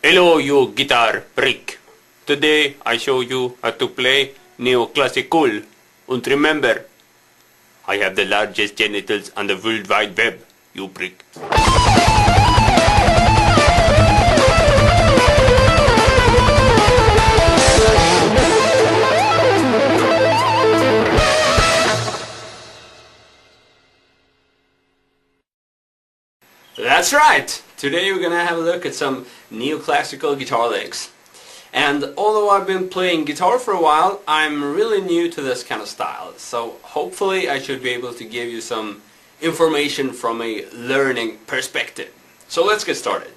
Hello you guitar freak. Today I show you how to play Neoclassical. And remember, I have the largest genitals on the World Wide Web, you prick. That's right! Today we're gonna have a look at some neoclassical guitar licks. And although I've been playing guitar for a while, I'm really new to this kind of style. So hopefully I should be able to give you some information from a learning perspective. So let's get started.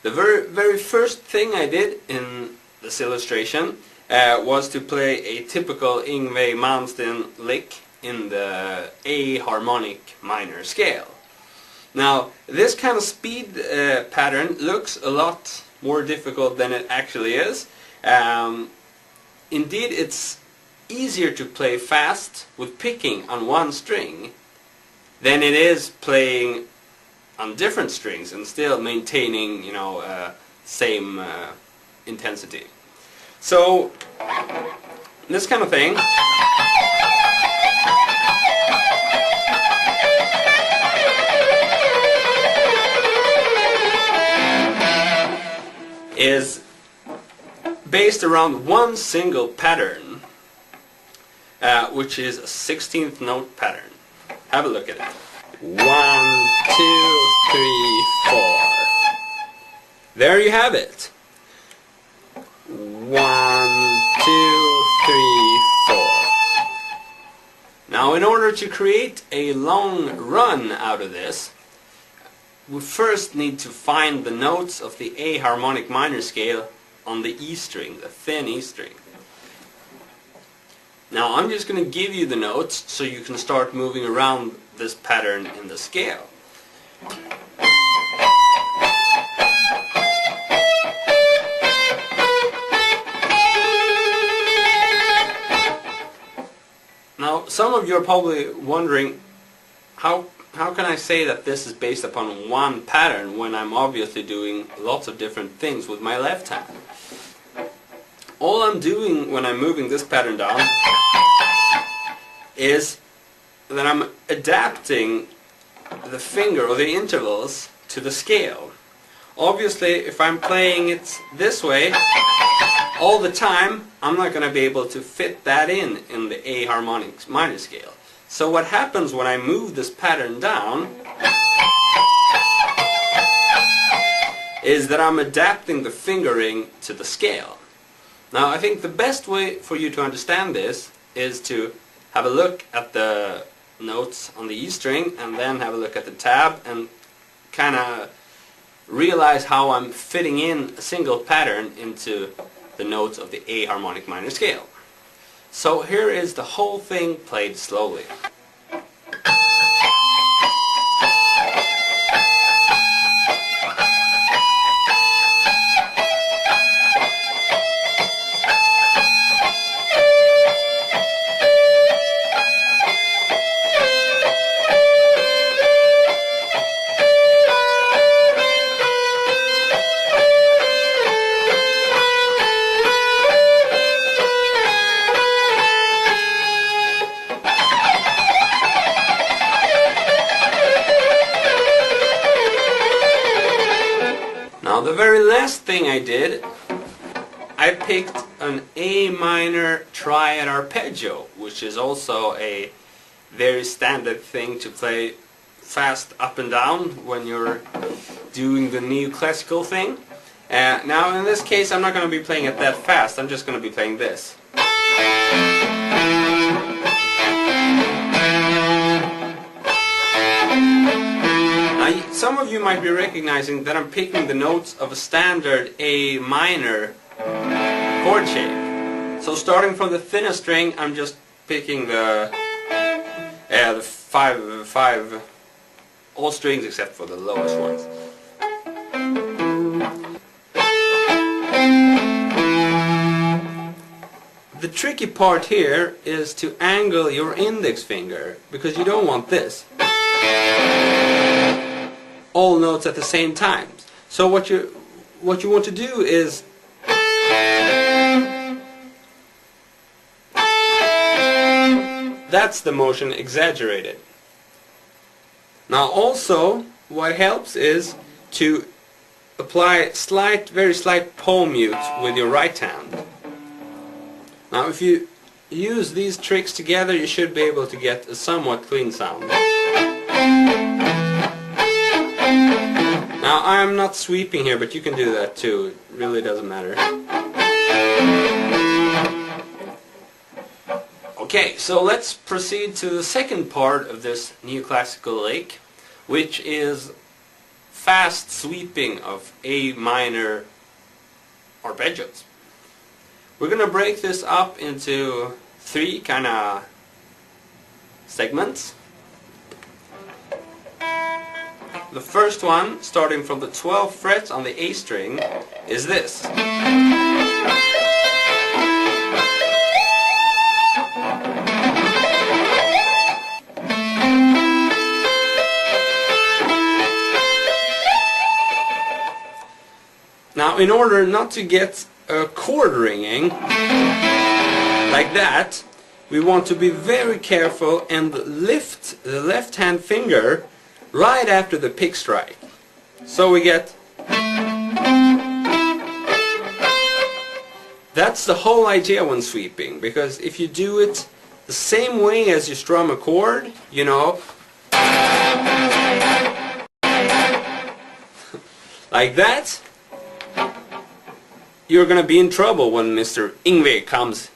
The very first thing I did in this illustration was to play a typical Yngwie Malmsteen lick in the A harmonic minor scale. Now, this kind of speed pattern looks a lot more difficult than it actually is. Indeed, it's easier to play fast with picking on one string than it is playing on different strings and still maintaining, same intensity. So, this kind of thing is based around one single pattern, which is a 16th note pattern. Have a look at it. 1, 2, 3, 4. There you have it. 1, 2, 3, 4. Now, in order to create a long run out of this, we first need to find the notes of the A harmonic minor scale on the E string, the thin E string. Now I'm just going to give you the notes so you can start moving around this pattern in the scale. Now some of you are probably wondering, how can I say that this is based upon one pattern when I'm obviously doing lots of different things with my left hand? All I'm doing when I'm moving this pattern down is that I'm adapting the finger or the intervals to the scale. Obviously, if I'm playing it this way all the time, I'm not going to be able to fit that in the A harmonic minor scale. So what happens when I move this pattern down is that I'm adapting the fingering to the scale. Now I think the best way for you to understand this is to have a look at the notes on the E string and then have a look at the tab and kind of realize how I'm fitting in a single pattern into the notes of the A harmonic minor scale. So here is the whole thing played slowly. Now the very last thing I did, I picked an A minor triad arpeggio, which is also a very standard thing to play fast up and down when you're doing the neoclassical thing. Now in this case I'm not going to be playing it that fast, I'm just going to be playing this. Some of you might be recognizing that I'm picking the notes of a standard A minor chord shape. So starting from the thinnest string, I'm just picking the five, all strings except for the lowest ones. The tricky part here is to angle your index finger, because you don't want this. all notes at the same time. So what you want to do is that's the motion exaggerated. Now also what helps is to apply very slight palm mute with your right hand. Now if you use these tricks together, you should be able to get a somewhat clean sound. Now I'm not sweeping here, but you can do that too. It really doesn't matter. Okay, so let's proceed to the second part of this neoclassical lick, which is fast sweeping of A minor arpeggios. We're gonna break this up into three kind of segments. The first one, starting from the 12th fret on the A string, is this. Now, in order not to get a chord ringing like that, we want to be very careful and lift the left hand finger right after the pick strike. So we get... That's the whole idea when sweeping, because if you do it the same way as you strum a chord, you know, like that, you're gonna be in trouble when Mr. Ingve comes.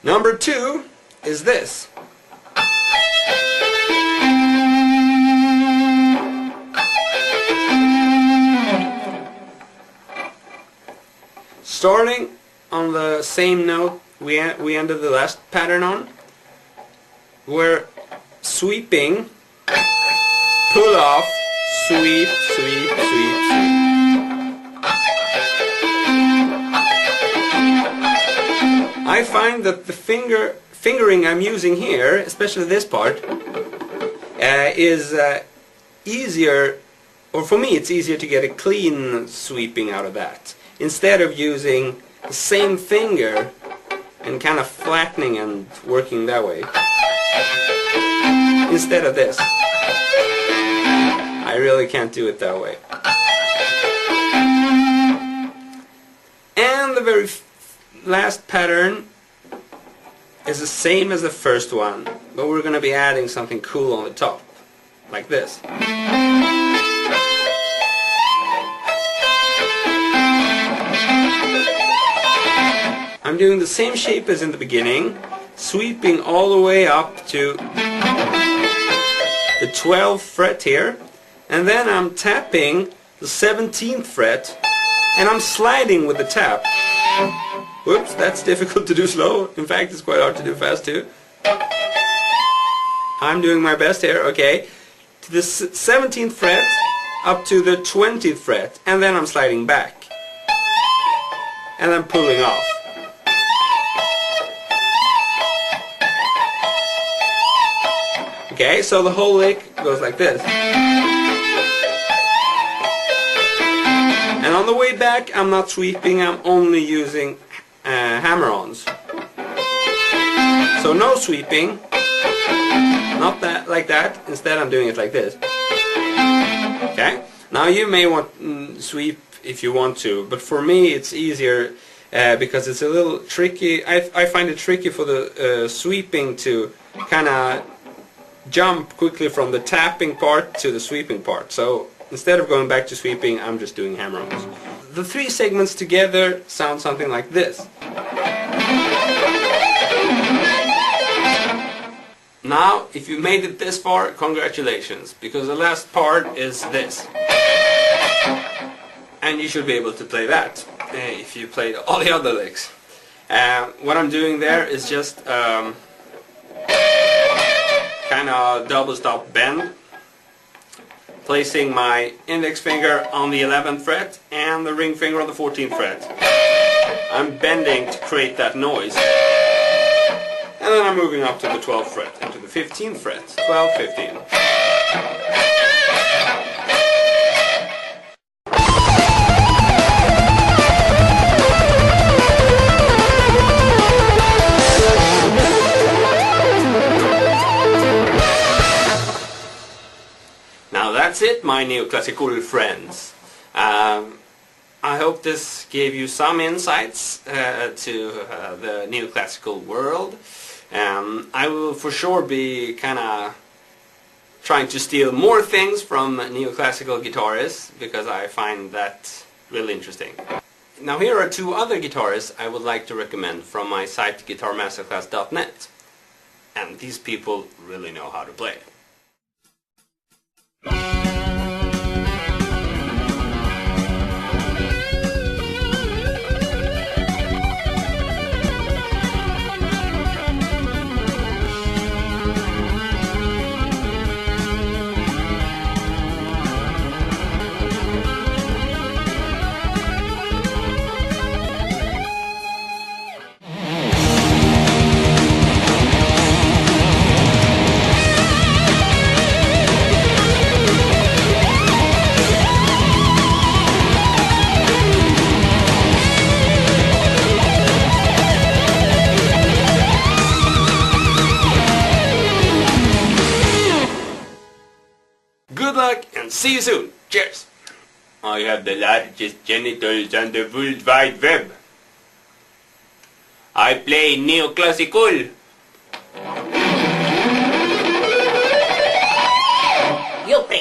Number two is this. Starting on the same note we ended the last pattern on, we're sweeping, pull off, sweep, sweep, sweep, sweep. I find that the fingering I'm using here, especially this part, is easier, or for me it's easier to get a clean sweeping out of that, instead of using the same finger and kind of flattening and working that way. Instead of this. I really can't do it that way. And the very last pattern is the same as the first one, but we're going to be adding something cool on the top, like this. I'm doing the same shape as in the beginning, sweeping all the way up to the 12th fret here, and then I'm tapping the 17th fret, and I'm sliding with the tap. Whoops, that's difficult to do slow. In fact, it's quite hard to do fast too. I'm doing my best here, okay. To the 17th fret, up to the 20th fret, and then I'm sliding back. And I'm pulling off. Okay, so the whole lick goes like this. And on the way back, I'm not sweeping, I'm only using hammer-ons. So no sweeping, not that like that, instead I'm doing it like this. Okay, now you may want sweep if you want to, but for me it's easier because it's a little tricky. I find it tricky for the sweeping to kind of jump quickly from the tapping part to the sweeping part. So instead of going back to sweeping, I'm just doing hammer-ons. The three segments together sound something like this. Now, if you made it this far, congratulations, because the last part is this. And you should be able to play that if you played all the other licks. What I'm doing there is just kind of double stop bend. placing my index finger on the 11th fret and the ring finger on the 14th fret. I'm bending to create that noise. And then I'm moving up to the 12th fret and to the 15th fret. 12, 15. Now that's it, my neoclassical friends. I hope this gave you some insights to the neoclassical world. I will for sure be kind of trying to steal more things from neoclassical guitarists because I find that really interesting. Now here are two other guitarists I would like to recommend from my site guitarmasterclass.net. And these people really know how to play. Good luck and see you soon. Cheers! I have the largest genitals on the World Wide Web. I play neoclassical. Yo pre.